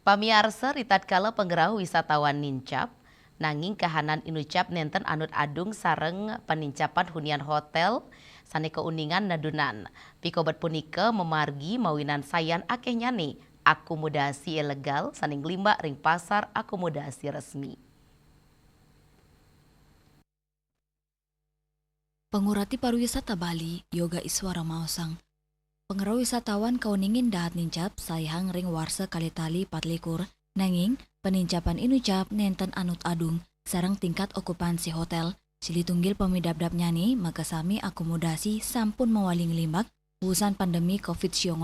Pamiarsa ritatkala penggerau wisatawan nincap, nanging kahanan inucap nenten anut adung sareng penincapan hunian hotel sane keuningan nadunan. Pikobat punika memargi mawinan sayan akeh nyane akomodasi ilegal saning limba ring pasar akomodasi resmi. Pengurati pariwisata Bali, Yoga Iswara Mausang. Pengerau wisatawan kauningin dahat nincap sayang ring warsa kalitali patlikur, nanging penincapan inucap nenten anut adung, sarang tingkat okupansi hotel, silitunggil pemidabdab nyani makasami akomodasi sampun mawaling limbak urusan pandemi COVID-19.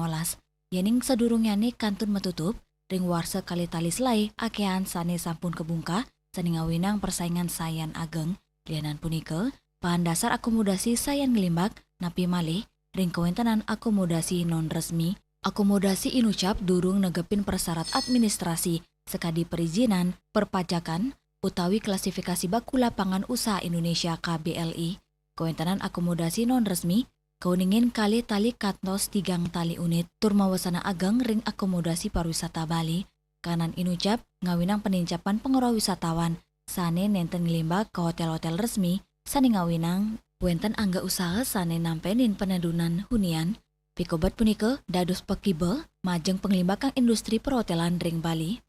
Yening sedurung nyani kantun metutup, ring warsa kalitali selai akean sane sampun kebungka, saningawinang persaingan sayan ageng, lianan punike, bahan dasar akomodasi sayan ngelimbak, napi malih, ring kewentanan akomodasi non-resmi, akomodasi inucap durung negepin persyarat administrasi, sekadi perizinan, perpajakan, utawi klasifikasi baku lapangan usaha Indonesia KBLI. Kewentanan akomodasi non-resmi, keuningin kali tali katnos tigang tali unit, turmawasana ageng ring akomodasi pariwisata Bali, kanan inucap ngawinang penincapan pengerau wisatawan, sane nenten ngelimbak ke hotel-hotel resmi, sane ngawinang wenten angga usaha sane nampenin penadunan hunian, pikobat punika dados pekibe majeng pengelimbakan industri perhotelan ring Bali.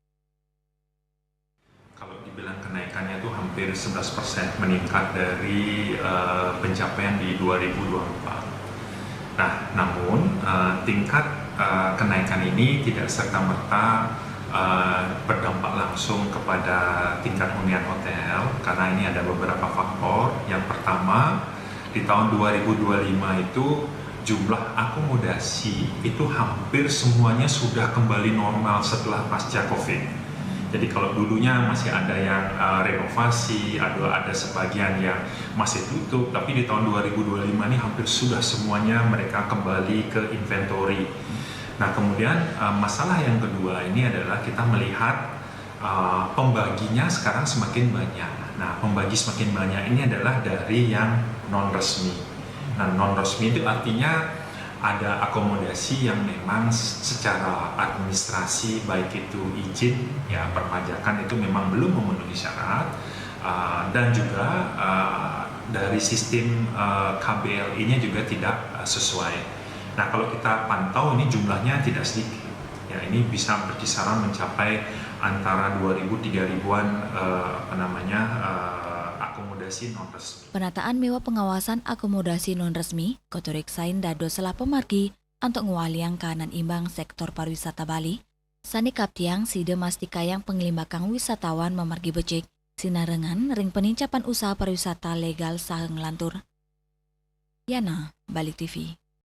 Kalau dibilang kenaikannya itu hampir 11% meningkat dari pencapaian di 2024. Nah, namun tingkat kenaikan ini tidak serta-merta berdampak langsung kepada tingkat hunian hotel karena ini ada beberapa faktor. Yang pertama, di tahun 2025 itu jumlah akomodasi itu hampir semuanya sudah kembali normal setelah pasca COVID. Jadi kalau dulunya masih ada yang renovasi, ada sebagian yang masih tutup, tapi di tahun 2025 ini hampir sudah semuanya mereka kembali ke inventory. Nah, kemudian masalah yang kedua ini adalah kita melihat pembaginya sekarang semakin banyak. Nah, pembagi semakin banyak ini adalah dari yang non-resmi. Nah, non-resmi itu artinya ada akomodasi yang memang secara administrasi, baik itu izin, ya perpajakan itu memang belum memenuhi syarat, dan juga dari sistem KBLI-nya juga tidak sesuai. Nah, kalau kita pantau ini jumlahnya tidak sedikit. Ya, ini bisa berkisaran mencapai antara 2.000-3.000-an akomodasi non-resmi. Penataan mewah pengawasan akomodasi non-resmi, kotorik sain dado selah pemargi untuk ngwaliang kanan imbang sektor pariwisata Bali. Sani kaptiang side mastikayang pengelimbakan wisatawan memargi becik, sinarengan ring penincapan usaha pariwisata legal saheng lantur. Yana, Bali TV.